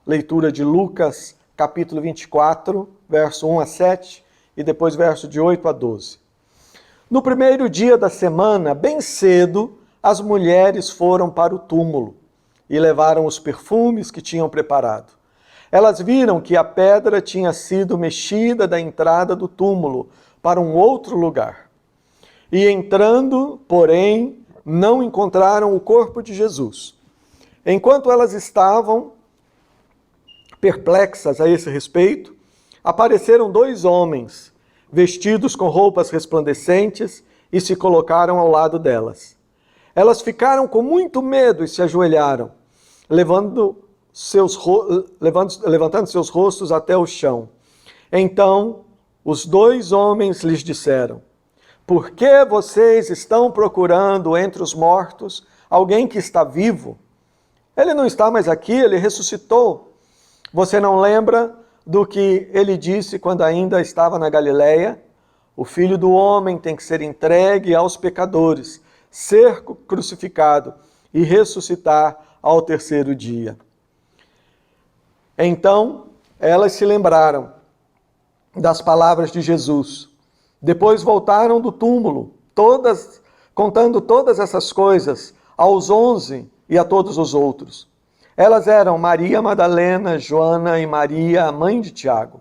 leitura de Lucas, capítulo 24, verso 1 a 7, e depois verso de 8 a 12. No primeiro dia da semana, bem cedo, as mulheres foram para o túmulo e levaram os perfumes que tinham preparado. Elas viram que a pedra tinha sido mexida da entrada do túmulo para um outro lugar. E entrando, porém, não encontraram o corpo de Jesus. Enquanto elas estavam perplexas a esse respeito, apareceram 2 homens, vestidos com roupas resplandecentes, e se colocaram ao lado delas. Elas ficaram com muito medo e se ajoelharam, levantando seus rostos até o chão. Então, os 2 homens lhes disseram: por que vocês estão procurando entre os mortos alguém que está vivo? Ele não está mais aqui, ele ressuscitou. Você não lembra do que ele disse quando ainda estava na Galileia? O Filho do Homem tem que ser entregue aos pecadores, ser crucificado e ressuscitar ao terceiro dia. Então, elas se lembraram das palavras de Jesus. Depois voltaram do túmulo, contando todas essas coisas aos 11 e a todos os outros. Elas eram Maria Madalena, Joana e Maria, a mãe de Tiago.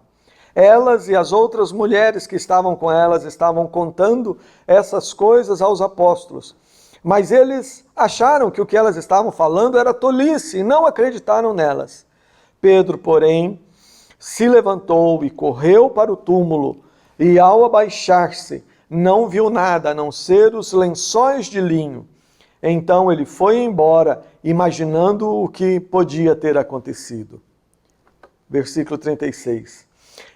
Elas e as outras mulheres que estavam com elas estavam contando essas coisas aos apóstolos. Mas eles acharam que o que elas estavam falando era tolice e não acreditaram nelas. Pedro, porém, se levantou e correu para o túmulo e, ao abaixar-se, não viu nada a não ser os lençóis de linho. Então ele foi embora, imaginando o que podia ter acontecido. Versículo 36.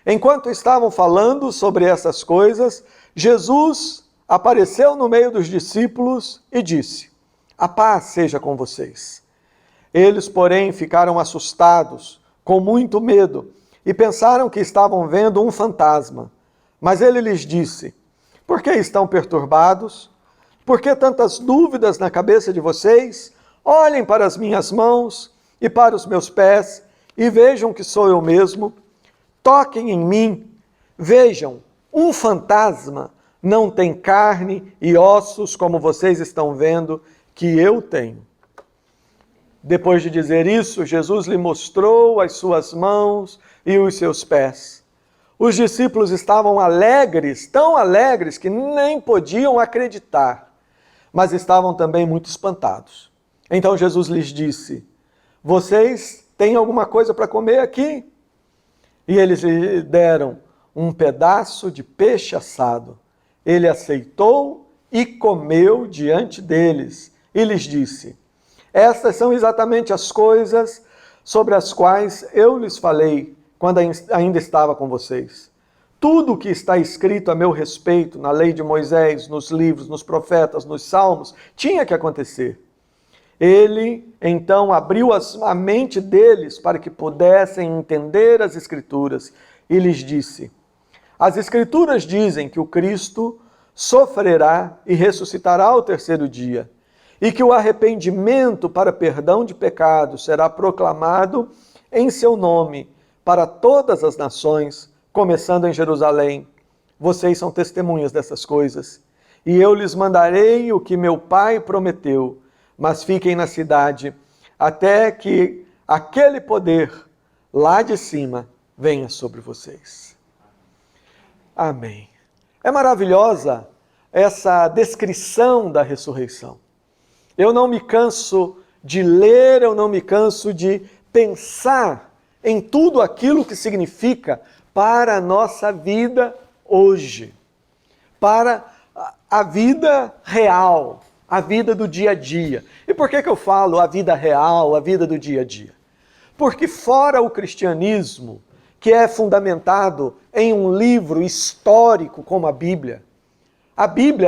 Enquanto estavam falando sobre essas coisas, Jesus apareceu no meio dos discípulos e disse: a paz seja com vocês. Eles, porém, ficaram assustados, com muito medo, e pensaram que estavam vendo um fantasma. Mas ele lhes disse: por que estão perturbados? Por que tantas dúvidas na cabeça de vocês? Olhem para as minhas mãos e para os meus pés e vejam que sou eu mesmo. Toquem em mim. Vejam, um fantasma não tem carne e ossos como vocês estão vendo que eu tenho. Depois de dizer isso, Jesus lhe mostrou as suas mãos e os seus pés. Os discípulos estavam alegres, tão alegres que nem podiam acreditar, mas estavam também muito espantados. Então Jesus lhes disse: vocês têm alguma coisa para comer aqui? E eles lhe deram um pedaço de peixe assado. Ele aceitou e comeu diante deles e lhes disse: estas são exatamente as coisas sobre as quais eu lhes falei quando ainda estava com vocês. Tudo o que está escrito a meu respeito na lei de Moisés, nos livros, nos profetas, nos salmos, tinha que acontecer. Ele, então, abriu a mente deles para que pudessem entender as Escrituras e lhes disse: as Escrituras dizem que o Cristo sofrerá e ressuscitará ao terceiro dia, e que o arrependimento para perdão de pecados será proclamado em seu nome para todas as nações, começando em Jerusalém. Vocês são testemunhas dessas coisas. E eu lhes mandarei o que meu Pai prometeu, mas fiquem na cidade, até que aquele poder lá de cima venha sobre vocês. Amém. É maravilhosa essa descrição da ressurreição. Eu não me canso de ler, eu não me canso de pensar em tudo aquilo que significa para a nossa vida hoje, para a vida real, a vida do dia a dia. E por que eu falo a vida real, a vida do dia a dia? Porque fora o cristianismo, que é fundamentado em um livro histórico como a Bíblia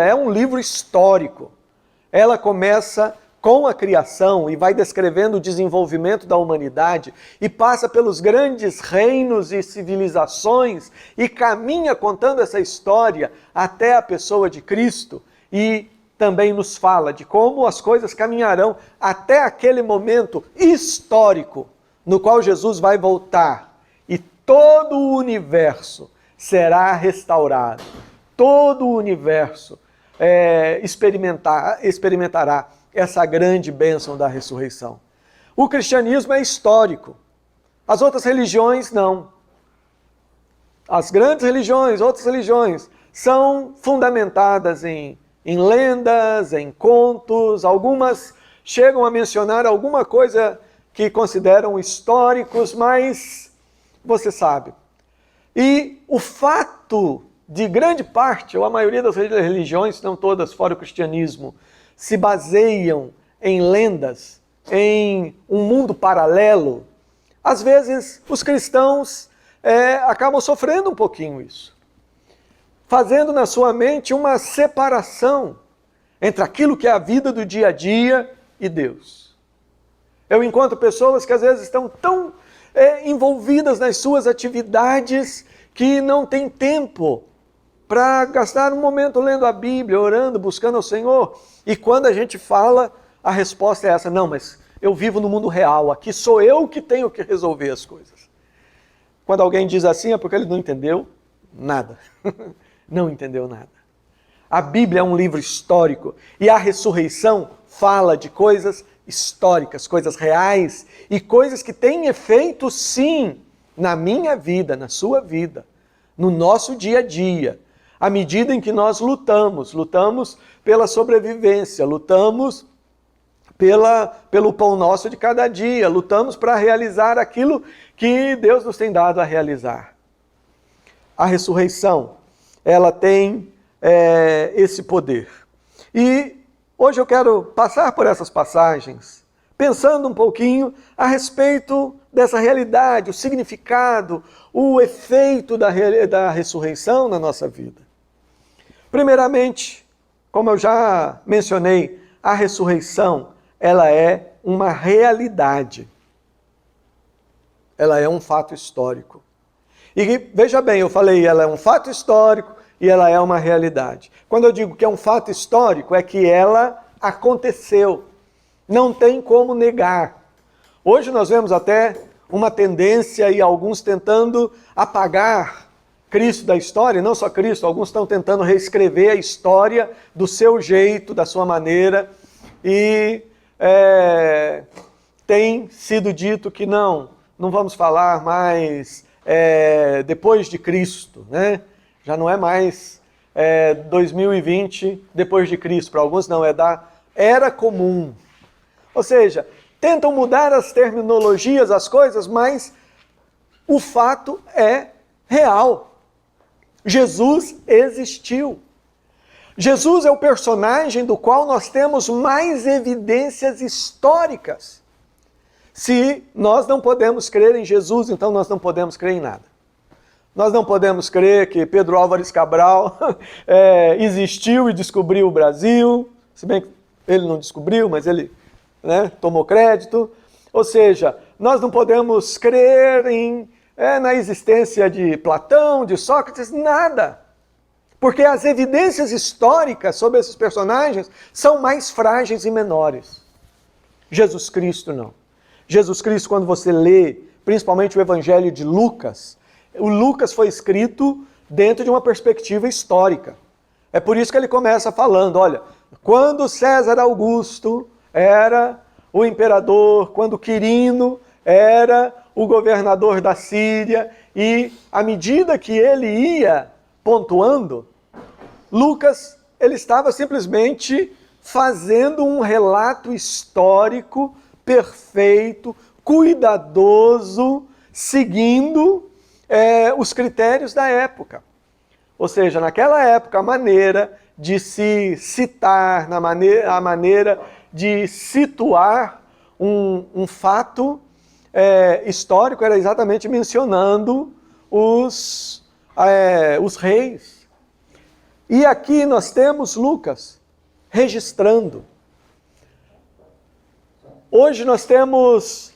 é um livro histórico. Ela começa com a criação e vai descrevendo o desenvolvimento da humanidade e passa pelos grandes reinos e civilizações e caminha contando essa história até a pessoa de Cristo e também nos fala de como as coisas caminharão até aquele momento histórico no qual Jesus vai voltar e todo o universo será restaurado. Todo o universo experimentará essa grande bênção da ressurreição. O cristianismo é histórico. As outras religiões não. As grandes religiões, outras religiões, são fundamentadas em lendas, em contos. Algumas chegam a mencionar alguma coisa que consideram históricos, mas você sabe. E o fato de grande parte, ou a maioria das religiões, não todas, fora o cristianismo, se baseiam em lendas, em um mundo paralelo, às vezes os cristãos acabam sofrendo um pouquinho isso, fazendo na sua mente uma separação entre aquilo que é a vida do dia a dia e Deus. Eu encontro pessoas que às vezes estão tão envolvidas nas suas atividades que não têm tempo para gastar um momento lendo a Bíblia, orando, buscando ao Senhor. E quando a gente fala, a resposta é essa: não, mas eu vivo no mundo real, aqui sou eu que tenho que resolver as coisas. Quando alguém diz assim é porque ele não entendeu nada. Não entendeu nada. A Bíblia é um livro histórico e a ressurreição fala de coisas históricas, coisas reais e coisas que têm efeito sim na minha vida, na sua vida, no nosso dia a dia. À medida em que nós lutamos pela sobrevivência, lutamos pelo pão nosso de cada dia, lutamos para realizar aquilo que Deus nos tem dado a realizar. A ressurreição, ela tem esse poder. E hoje eu quero passar por essas passagens, pensando um pouquinho a respeito dessa realidade, o significado, o efeito da ressurreição na nossa vida. Primeiramente, como eu já mencionei, a ressurreição, ela é uma realidade. Ela é um fato histórico. E veja bem, eu falei, ela é um fato histórico e ela é uma realidade. Quando eu digo que é um fato histórico, é que ela aconteceu. Não tem como negar. Hoje nós vemos até uma tendência e alguns tentando apagar Cristo da história, não só Cristo, alguns estão tentando reescrever a história do seu jeito, da sua maneira, e tem sido dito que não vamos falar mais depois de Cristo, né? Já não é mais 2020 depois de Cristo, para alguns não, é da Era Comum. Ou seja, tentam mudar as terminologias, as coisas, mas o fato é real. Jesus existiu. Jesus é o personagem do qual nós temos mais evidências históricas. Se nós não podemos crer em Jesus, então nós não podemos crer em nada. Nós não podemos crer que Pedro Álvares Cabral existiu e descobriu o Brasil, se bem que ele não descobriu, mas ele tomou crédito. Ou seja, nós não podemos crer na existência de Platão, de Sócrates, nada. Porque as evidências históricas sobre esses personagens são mais frágeis e menores. Jesus Cristo não. Jesus Cristo, quando você lê, principalmente o Evangelho de Lucas, o Lucas foi escrito dentro de uma perspectiva histórica. É por isso que ele começa falando, olha, quando César Augusto era o imperador, quando Quirino era o governador da Síria, e à medida que ele ia pontuando, Lucas, ele estava simplesmente fazendo um relato histórico perfeito, cuidadoso, seguindo os critérios da época. Ou seja, naquela época, a maneira de se citar, a maneira de situar um fato histórico era exatamente mencionando os reis. E aqui nós temos Lucas registrando. Hoje nós temos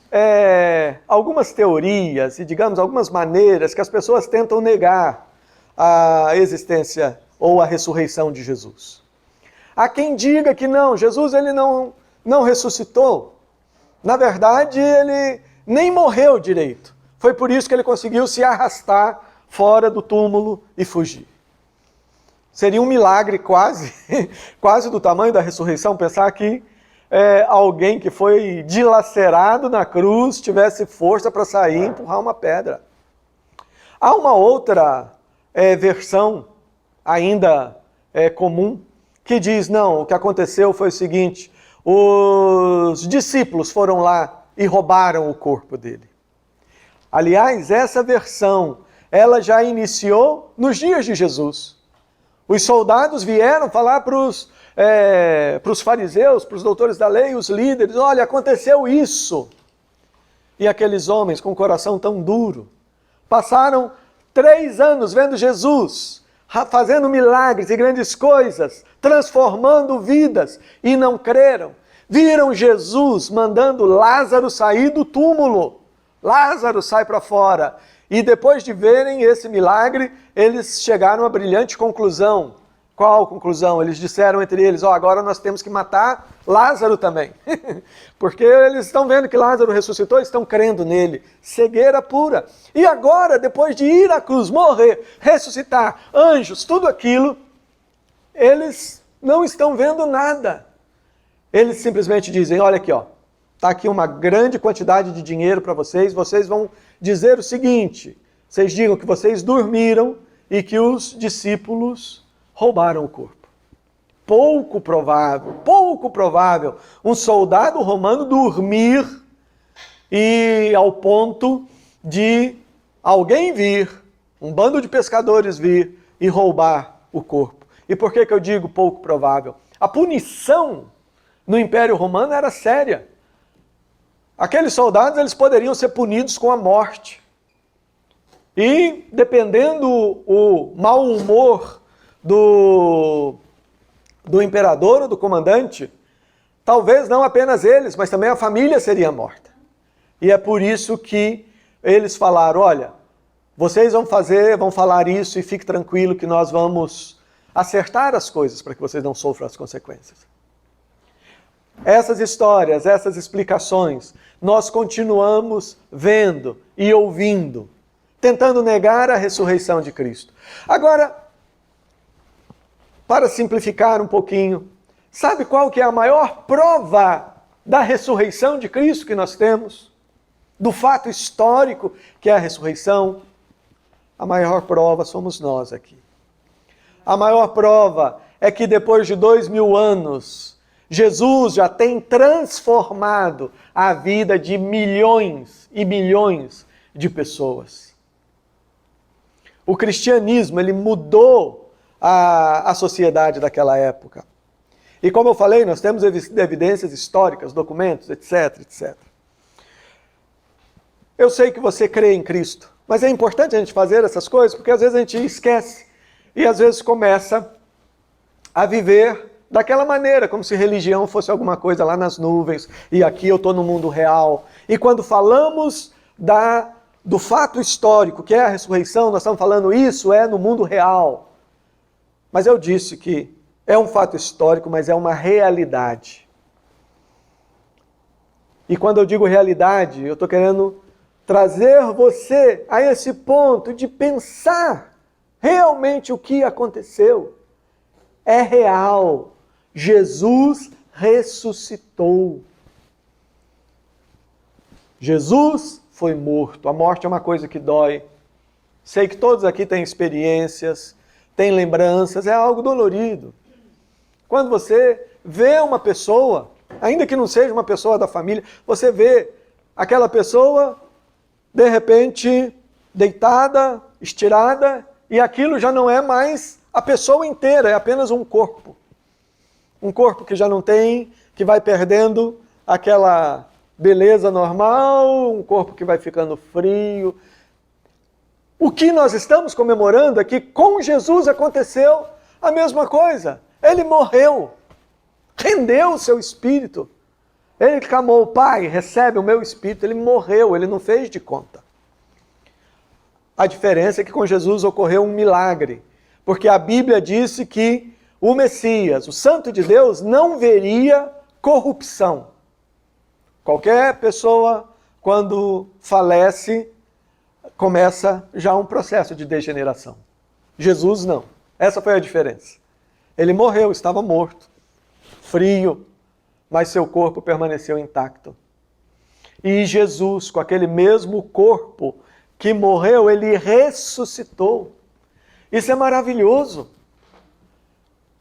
algumas teorias e, digamos, algumas maneiras que as pessoas tentam negar a existência ou a ressurreição de Jesus. Há quem diga que não, Jesus ele não ressuscitou. Na verdade, nem morreu direito. Foi por isso que ele conseguiu se arrastar fora do túmulo e fugir. Seria um milagre quase, quase do tamanho da ressurreição, pensar que alguém que foi dilacerado na cruz tivesse força para sair e empurrar uma pedra. Há uma outra versão ainda comum que diz, não, o que aconteceu foi o seguinte, os discípulos foram lá e roubaram o corpo dele. Aliás, essa versão, ela já iniciou nos dias de Jesus. Os soldados vieram falar para os fariseus, para os doutores da lei, os líderes, olha, aconteceu isso. E aqueles homens com o coração tão duro, passaram 3 anos vendo Jesus, fazendo milagres e grandes coisas, transformando vidas, e não creram. Viram Jesus mandando Lázaro sair do túmulo. Lázaro sai para fora. E depois de verem esse milagre, eles chegaram à brilhante conclusão. Qual conclusão? Eles disseram entre eles, agora nós temos que matar Lázaro também. Porque eles estão vendo que Lázaro ressuscitou e estão crendo nele. Cegueira pura. E agora, depois de ir à cruz, morrer, ressuscitar, anjos, tudo aquilo, eles não estão vendo nada. Eles simplesmente dizem, olha aqui, está aqui uma grande quantidade de dinheiro para vocês vão dizer o seguinte, vocês digam que vocês dormiram e que os discípulos roubaram o corpo. Pouco provável um soldado romano dormir e ao ponto de alguém vir, um bando de pescadores vir e roubar o corpo. E por que eu digo pouco provável? A punição no Império Romano era séria. Aqueles soldados, eles poderiam ser punidos com a morte. E, dependendo o mau humor do imperador ou do comandante, talvez não apenas eles, mas também a família seria morta. E é por isso que eles falaram, olha, vocês vão falar isso e fique tranquilo que nós vamos acertar as coisas para que vocês não sofram as consequências. Essas histórias, essas explicações, nós continuamos vendo e ouvindo, tentando negar a ressurreição de Cristo. Agora, para simplificar um pouquinho, sabe qual que é a maior prova da ressurreição de Cristo que nós temos? Do fato histórico que é a ressurreição? A maior prova somos nós aqui. A maior prova é que depois de 2000 anos, Jesus já tem transformado a vida de milhões e milhões de pessoas. O cristianismo, ele mudou a sociedade daquela época. E como eu falei, nós temos evidências históricas, documentos, etc, etc. Eu sei que você crê em Cristo, mas é importante a gente fazer essas coisas, porque às vezes a gente esquece e às vezes começa a viver daquela maneira, como se religião fosse alguma coisa lá nas nuvens, e aqui eu estou no mundo real. E quando falamos do fato histórico, que é a ressurreição, nós estamos falando isso no mundo real. Mas eu disse que é um fato histórico, mas é uma realidade. E quando eu digo realidade, eu estou querendo trazer você a esse ponto de pensar realmente o que aconteceu. É real. Jesus ressuscitou. Jesus foi morto. A morte é uma coisa que dói. Sei que todos aqui têm experiências, têm lembranças, é algo dolorido. Quando você vê uma pessoa, ainda que não seja uma pessoa da família, você vê aquela pessoa, de repente, deitada, estirada, e aquilo já não é mais a pessoa inteira, é apenas um corpo. Um corpo que já não tem, que vai perdendo aquela beleza normal, um corpo que vai ficando frio. O que nós estamos comemorando é que com Jesus aconteceu a mesma coisa. Ele morreu, rendeu o seu espírito. Ele clamou, Pai, recebe o meu espírito. Ele morreu, ele não fez de conta. A diferença é que com Jesus ocorreu um milagre, porque a Bíblia disse que o Messias, o Santo de Deus, não veria corrupção. Qualquer pessoa quando falece, começa já um processo de degeneração. Jesus não. Essa foi a diferença. Ele morreu, estava morto, frio, mas seu corpo permaneceu intacto. E Jesus, com aquele mesmo corpo que morreu, ele ressuscitou. Isso é maravilhoso.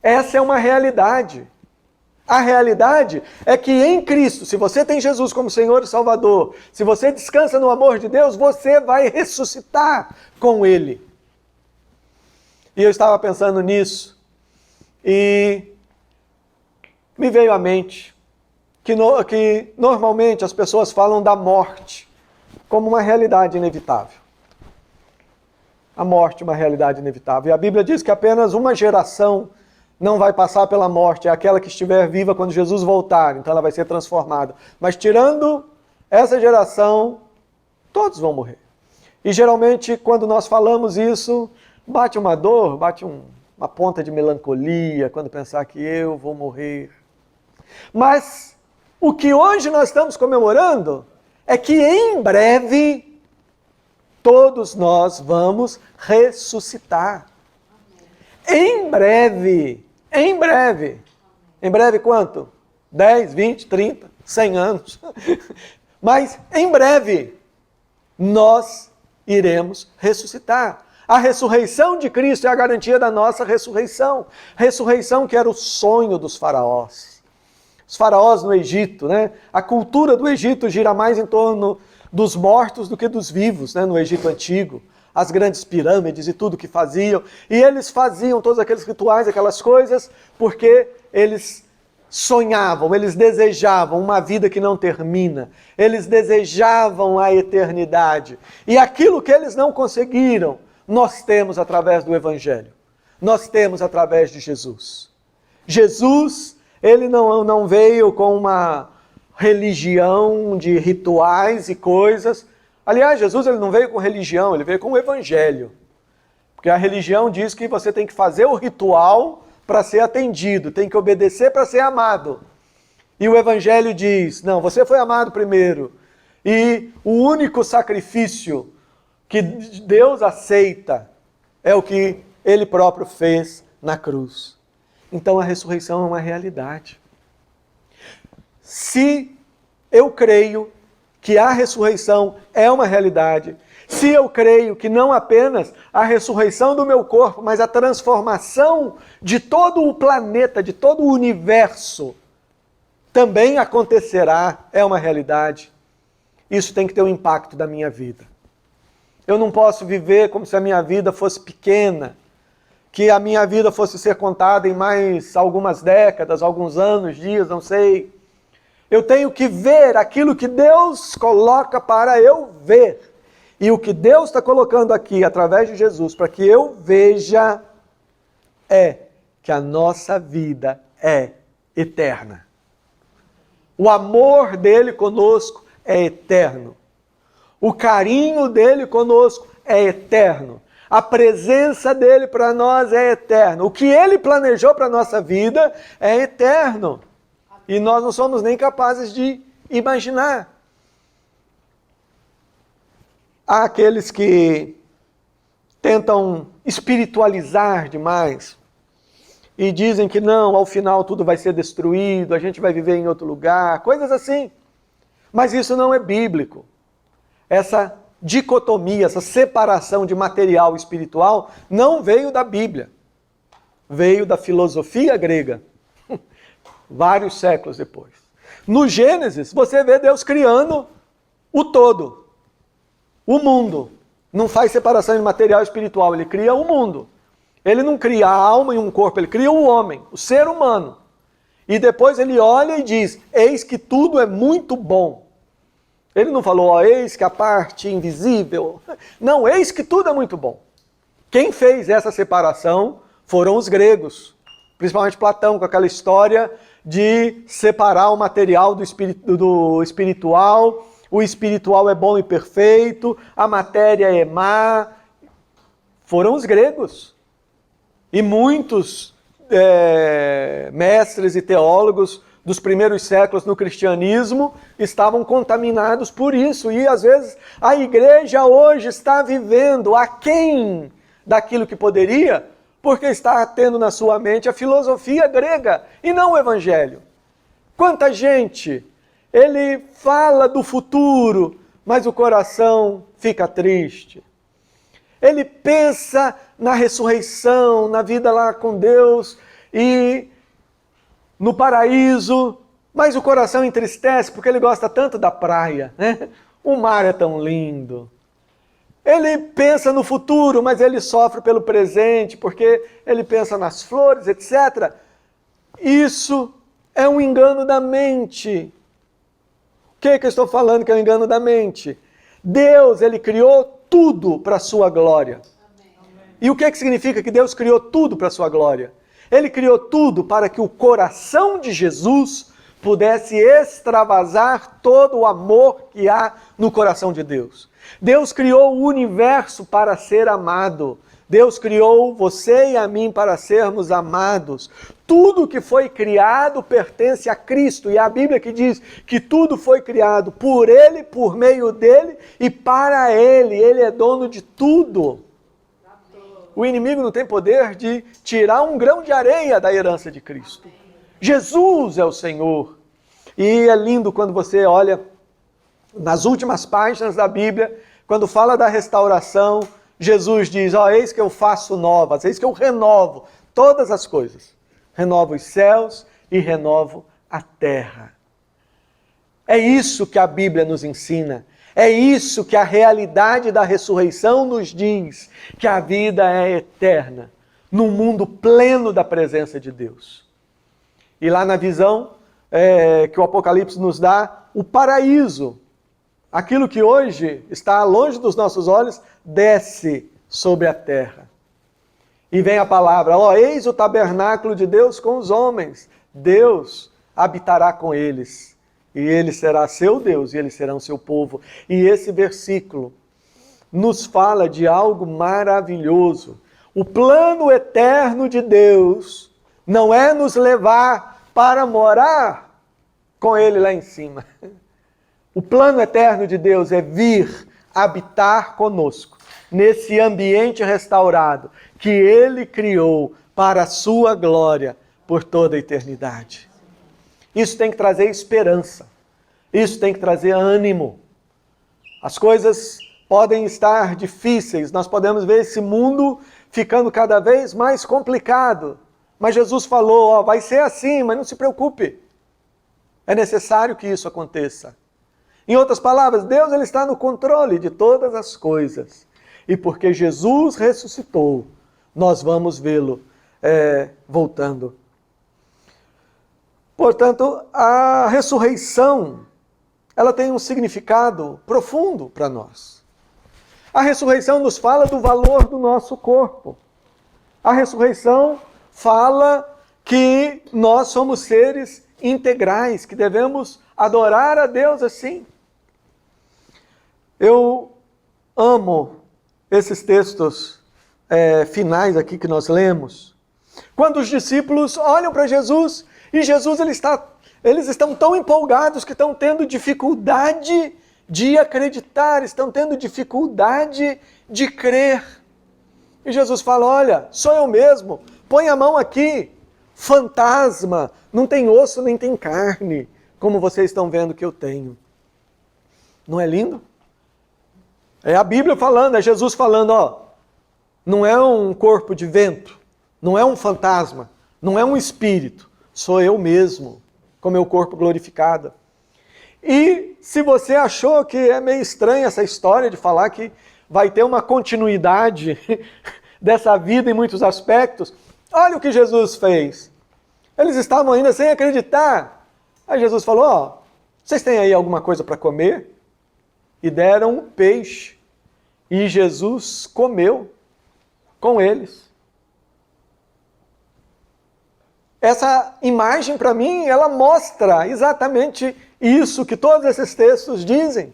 Essa é uma realidade. A realidade é que em Cristo, se você tem Jesus como Senhor e Salvador, se você descansa no amor de Deus, você vai ressuscitar com Ele. E eu estava pensando nisso e me veio à mente que normalmente as pessoas falam da morte como uma realidade inevitável. A morte é uma realidade inevitável. E a Bíblia diz que apenas uma geração não vai passar pela morte, é aquela que estiver viva quando Jesus voltar, então ela vai ser transformada. Mas tirando essa geração, todos vão morrer. E geralmente quando nós falamos isso, bate uma dor, bate uma ponta de melancolia, quando pensar que eu vou morrer. Mas o que hoje nós estamos comemorando é que em breve todos nós vamos ressuscitar. Em breve. Em breve. Em breve quanto? 10, 20, 30, 100 anos. Mas em breve nós iremos ressuscitar. A ressurreição de Cristo é a garantia da nossa ressurreição. Ressurreição que era o sonho dos faraós. Os faraós no Egito, né? A cultura do Egito gira mais em torno dos mortos do que dos vivos, né? No Egito Antigo. As grandes pirâmides e tudo que faziam. E eles faziam todos aqueles rituais, aquelas coisas, porque eles sonhavam, eles desejavam uma vida que não termina. Eles desejavam a eternidade. E aquilo que eles não conseguiram, nós temos através do Evangelho. Nós temos através de Jesus. Jesus, ele não veio com uma religião de rituais e coisas. Aliás, Jesus ele não veio com religião, ele veio com o Evangelho. Porque a religião diz que você tem que fazer o ritual para ser atendido, tem que obedecer para ser amado. E o Evangelho diz, não, você foi amado primeiro. E o único sacrifício que Deus aceita é o que Ele próprio fez na cruz. Então a ressurreição é uma realidade. Se eu creio que a ressurreição é uma realidade, se eu creio que não apenas a ressurreição do meu corpo, mas a transformação de todo o planeta, de todo o universo, também acontecerá, é uma realidade, isso tem que ter um impacto da minha vida. Eu não posso viver como se a minha vida fosse pequena, que a minha vida fosse ser contada em mais algumas décadas, alguns anos, dias, não sei. Eu tenho que ver aquilo que Deus coloca para eu ver. E o que Deus está colocando aqui, através de Jesus, para que eu veja, é que a nossa vida é eterna. O amor dele conosco é eterno. O carinho dele conosco é eterno. A presença dele para nós é eterna. O que ele planejou para a nossa vida é eterno. E nós não somos nem capazes de imaginar. Há aqueles que tentam espiritualizar demais e dizem que não, ao final tudo vai ser destruído, a gente vai viver em outro lugar, coisas assim. Mas isso não é bíblico. Essa dicotomia, essa separação de material e espiritual não veio da Bíblia. Veio da filosofia grega. Vários séculos depois. No Gênesis, você vê Deus criando o todo. O mundo. Não faz separação de material e espiritual, ele cria o mundo. Ele não cria a alma e um corpo, ele cria o homem, o ser humano. E depois ele olha e diz, eis que tudo é muito bom. Ele não falou, ó, eis que a parte invisível. Não, eis que tudo é muito bom. Quem fez essa separação foram os gregos. Principalmente Platão, com aquela história de separar o material do espiritual. O espiritual é bom e perfeito, a matéria é má. Foram os gregos. E muitos mestres e teólogos dos primeiros séculos no cristianismo estavam contaminados por isso. E às vezes a igreja hoje está vivendo aquém daquilo que poderia, porque está tendo na sua mente a filosofia grega e não o evangelho. Quanta gente, ele fala do futuro, mas o coração fica triste. Ele pensa na ressurreição, na vida lá com Deus e no paraíso, mas o coração entristece porque ele gosta tanto da praia, né? O mar é tão lindo. Ele pensa no futuro, mas ele sofre pelo presente porque ele pensa nas flores, etc. Isso é um engano da mente. O que eu estou falando que é um engano da mente? Deus, ele criou tudo para a sua glória. E o que significa que Deus criou tudo para a sua glória? Ele criou tudo para que o coração de Jesus pudesse extravasar todo o amor que há no coração de Deus. Deus criou o universo para ser amado. Deus criou você e a mim para sermos amados. Tudo que foi criado pertence a Cristo. E a Bíblia que diz que tudo foi criado por Ele, por meio dEle e para Ele. Ele é dono de tudo. O inimigo não tem poder de tirar um grão de areia da herança de Cristo. Jesus é o Senhor. E é lindo quando você olha nas últimas páginas da Bíblia, quando fala da restauração, Jesus diz, eis que eu faço novas, eis que eu renovo todas as coisas. Renovo os céus e renovo a terra. É isso que a Bíblia nos ensina. É isso que a realidade da ressurreição nos diz, que a vida é eterna, num mundo pleno da presença de Deus. E lá na visão que o Apocalipse nos dá, o paraíso, aquilo que hoje está longe dos nossos olhos, desce sobre a terra. E vem a palavra, eis o tabernáculo de Deus com os homens. Deus habitará com eles. E ele será seu Deus e eles serão seu povo. E esse versículo nos fala de algo maravilhoso. O plano eterno de Deus não é nos levar para morar com ele lá em cima. O plano eterno de Deus é vir habitar conosco, nesse ambiente restaurado que ele criou para a sua glória por toda a eternidade. Isso tem que trazer esperança. Isso tem que trazer ânimo. As coisas podem estar difíceis. Nós podemos ver esse mundo ficando cada vez mais complicado. Mas Jesus falou, vai ser assim, mas não se preocupe. É necessário que isso aconteça. Em outras palavras, Deus ele está no controle de todas as coisas. E porque Jesus ressuscitou, nós vamos vê-lo voltando. Portanto, a ressurreição, ela tem um significado profundo para nós. A ressurreição nos fala do valor do nosso corpo. A ressurreição fala que nós somos seres integrais, que devemos adorar a Deus assim. Eu amo esses textos finais aqui que nós lemos. Quando os discípulos olham para Jesus, e Jesus eles estão tão empolgados que estão tendo dificuldade de acreditar, estão tendo dificuldade de crer. E Jesus fala, olha, sou eu mesmo, põe a mão aqui, fantasma, não tem osso nem tem carne, como vocês estão vendo que eu tenho. Não é lindo? É a Bíblia falando, é Jesus falando, não é um corpo de vento, não é um fantasma, não é um espírito, sou eu mesmo, com meu corpo glorificado. E se você achou que é meio estranha essa história de falar que vai ter uma continuidade dessa vida em muitos aspectos, olha o que Jesus fez. Eles estavam ainda sem acreditar. Aí Jesus falou, vocês têm aí alguma coisa para comer? E deram um peixe. E Jesus comeu com eles. Essa imagem, para mim, ela mostra exatamente isso que todos esses textos dizem.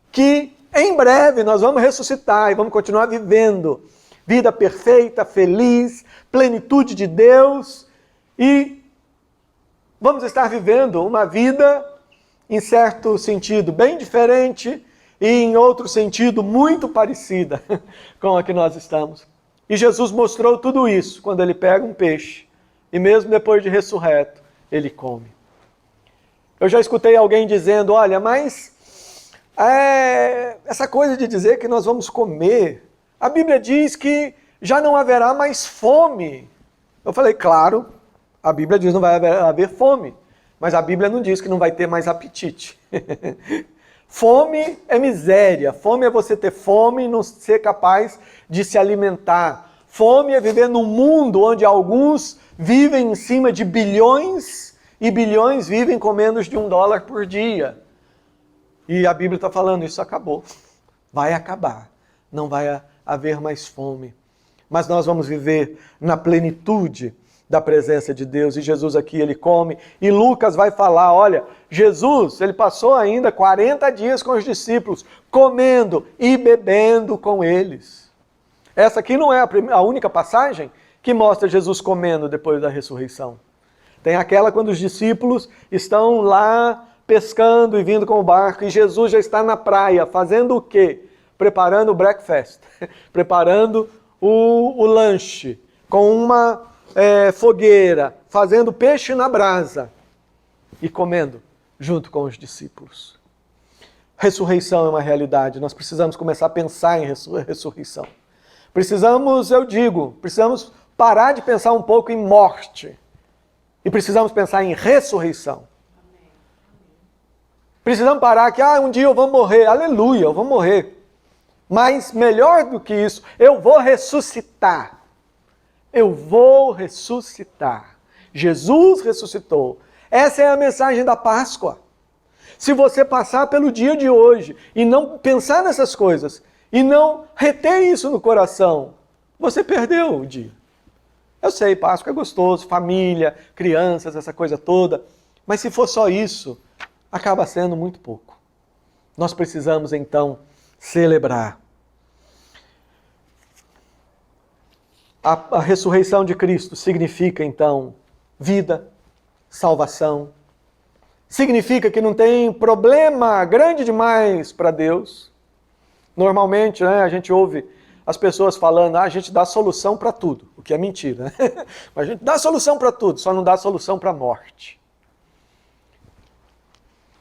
Que em breve nós vamos ressuscitar e vamos continuar vivendo vida perfeita, feliz, plenitude de Deus. E vamos estar vivendo uma vida, em certo sentido, bem diferente e em outro sentido muito parecida com a que nós estamos. E Jesus mostrou tudo isso quando ele pega um peixe e mesmo depois de ressurreto, ele come. Eu já escutei alguém dizendo, olha, mas essa coisa de dizer que nós vamos comer, a Bíblia diz que já não haverá mais fome. Eu falei, claro, a Bíblia diz que não vai haver fome, mas a Bíblia não diz que não vai ter mais apetite. Fome é miséria, fome é você ter fome e não ser capaz de se alimentar. Fome é viver num mundo onde alguns vivem em cima de bilhões e bilhões vivem com menos de $1 por dia. E a Bíblia está falando, isso acabou. Vai acabar. Não vai haver mais fome. Mas nós vamos viver na plenitude da presença de Deus. E Jesus aqui, ele come. E Lucas vai falar, olha, Jesus, ele passou ainda 40 dias com os discípulos, comendo e bebendo com eles. Essa aqui não é a única passagem que mostra Jesus comendo depois da ressurreição. Tem aquela quando os discípulos estão lá pescando e vindo com o barco, e Jesus já está na praia, fazendo o quê? Preparando o breakfast, preparando o lanche, com uma fogueira, fazendo peixe na brasa e comendo junto com os discípulos. Ressurreição é uma realidade, nós precisamos começar a pensar em ressurreição. Precisamos parar de pensar um pouco em morte e precisamos pensar em ressurreição. Precisamos parar que, um dia eu vou morrer, aleluia, eu vou morrer. Mas melhor do que isso, eu vou ressuscitar. Eu vou ressuscitar. Jesus ressuscitou. Essa é a mensagem da Páscoa. Se você passar pelo dia de hoje e não pensar nessas coisas, e não reter isso no coração, você perdeu o dia. Eu sei, Páscoa é gostoso, família, crianças, essa coisa toda, mas se for só isso, acaba sendo muito pouco. Nós precisamos então celebrar. A ressurreição de Cristo significa então vida, salvação. Significa que não tem problema grande demais para Deus. Normalmente, a gente ouve as pessoas falando, a gente dá solução para tudo, o que é mentira. Mas a gente dá solução para tudo, só não dá solução para a morte.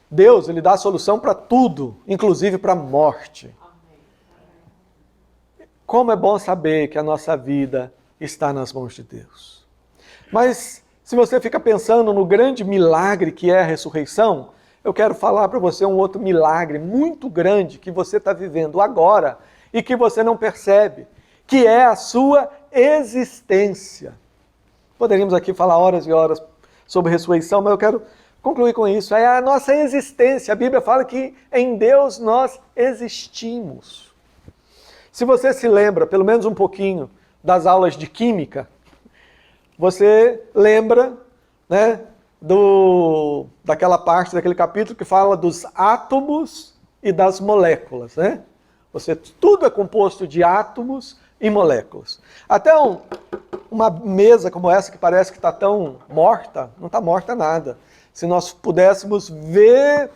Deus, ele dá solução para tudo, inclusive para a morte. Como é bom saber que a nossa vida está nas mãos de Deus. Mas se você fica pensando no grande milagre que é a ressurreição, eu quero falar para você um outro milagre muito grande que você está vivendo agora e que você não percebe, que é a sua existência. Poderíamos aqui falar horas e horas sobre ressurreição, mas eu quero concluir com isso. É a nossa existência. A Bíblia fala que em Deus nós existimos. Se você se lembra, pelo menos um pouquinho, das aulas de química, você lembra, daquela parte, daquele capítulo que fala dos átomos e das moléculas, tudo é composto de átomos e moléculas. Até uma mesa como essa que parece que está tão morta, não está morta nada. Se nós pudéssemos ver,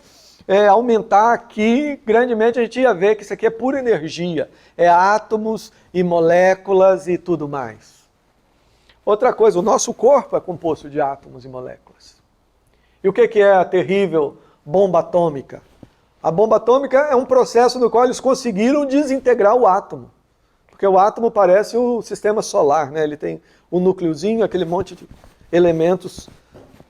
aumentar aqui, grandemente a gente ia ver que isso aqui é pura energia. É átomos e moléculas e tudo mais. Outra coisa, o nosso corpo é composto de átomos e moléculas. E o que é a terrível bomba atômica? A bomba atômica é um processo no qual eles conseguiram desintegrar o átomo. Porque o átomo parece o sistema solar, Ele tem um núcleozinho, aquele monte de elementos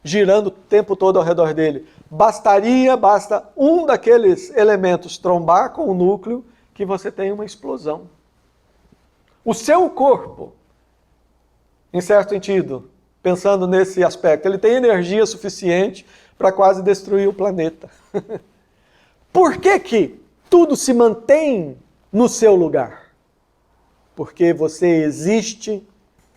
girando o tempo todo ao redor dele. Basta um daqueles elementos trombar com o núcleo que você tem uma explosão. O seu corpo, em certo sentido, pensando nesse aspecto, ele tem energia suficiente para quase destruir o planeta. Por que tudo se mantém no seu lugar? Porque você existe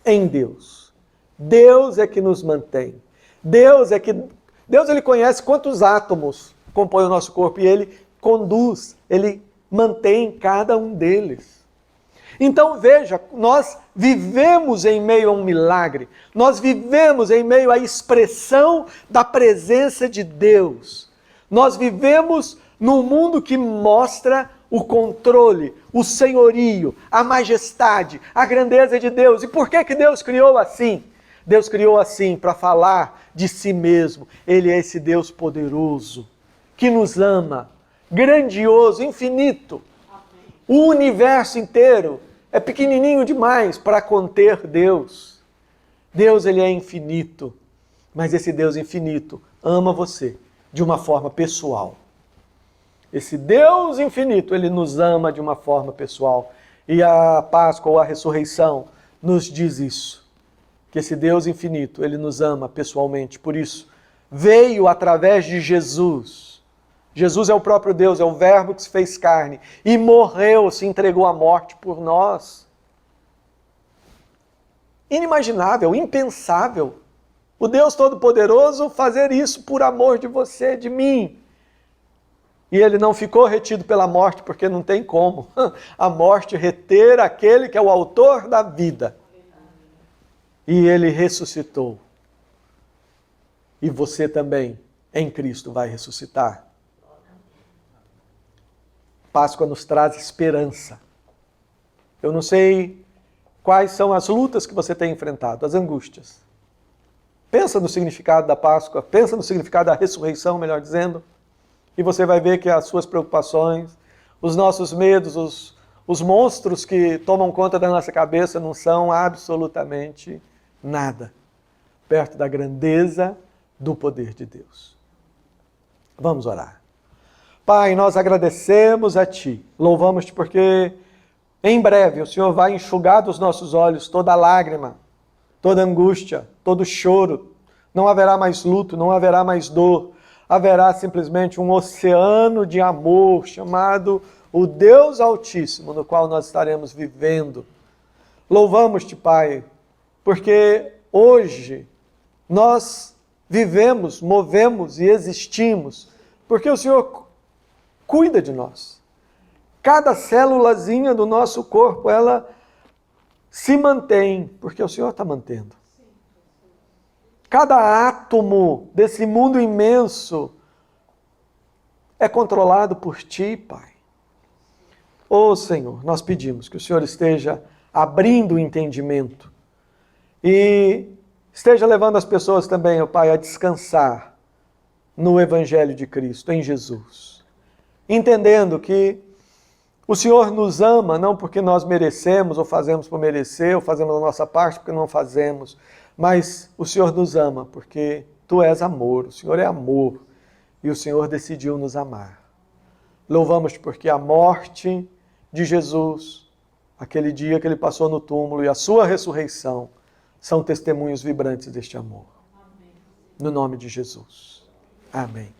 em Deus. Deus é que nos mantém. Deus ele conhece quantos átomos compõem o nosso corpo e ele conduz, ele mantém cada um deles. Então veja, nós vivemos em meio a um milagre, nós vivemos em meio à expressão da presença de Deus. Nós vivemos num mundo que mostra o controle, o senhorio, a majestade, a grandeza de Deus. E por que Deus criou assim? Deus criou assim para falar de si mesmo. Ele é esse Deus poderoso, que nos ama, grandioso, infinito. O universo inteiro é pequenininho demais para conter Deus. Deus, ele é infinito, mas esse Deus infinito ama você de uma forma pessoal. Esse Deus infinito, ele nos ama de uma forma pessoal. E a Páscoa ou a ressurreição nos diz isso. Que esse Deus infinito, ele nos ama pessoalmente. Por isso, veio através de Jesus. Jesus é o próprio Deus, é o Verbo que se fez carne. E morreu, se entregou à morte por nós. Inimaginável, impensável. O Deus Todo-Poderoso fazer isso por amor de você, de mim. E ele não ficou retido pela morte, porque não tem como a morte reter aquele que é o autor da vida. E ele ressuscitou. E você também, em Cristo, vai ressuscitar. Páscoa nos traz esperança. Eu não sei quais são as lutas que você tem enfrentado, as angústias. Pensa no significado da Páscoa, pensa no significado da ressurreição, melhor dizendo. E você vai ver que as suas preocupações, os nossos medos, os monstros que tomam conta da nossa cabeça não são absolutamente nada perto da grandeza do poder de Deus. Vamos orar. Pai, nós agradecemos a Ti, louvamos-Te porque em breve o Senhor vai enxugar dos nossos olhos toda lágrima, toda angústia, todo choro. Não haverá mais luto, não haverá mais dor. Haverá simplesmente um oceano de amor chamado o Deus Altíssimo, no qual nós estaremos vivendo. Louvamos-Te, Pai, porque hoje nós vivemos, movemos e existimos, porque o Senhor cuida de nós. Cada célulazinha do nosso corpo, ela se mantém, porque o Senhor está mantendo. Cada átomo desse mundo imenso é controlado por Ti, Pai. Ô Senhor, nós pedimos que o Senhor esteja abrindo o entendimento e esteja levando as pessoas também, ó Pai, a descansar no Evangelho de Cristo, em Jesus. Entendendo que o Senhor nos ama não porque nós merecemos ou fazemos por merecer ou fazemos a nossa parte porque não fazemos, mas o Senhor nos ama porque Tu és amor, o Senhor é amor e o Senhor decidiu nos amar. Louvamos-Te porque a morte de Jesus, aquele dia que Ele passou no túmulo e a Sua ressurreição são testemunhos vibrantes deste amor. Amém. No nome de Jesus. Amém.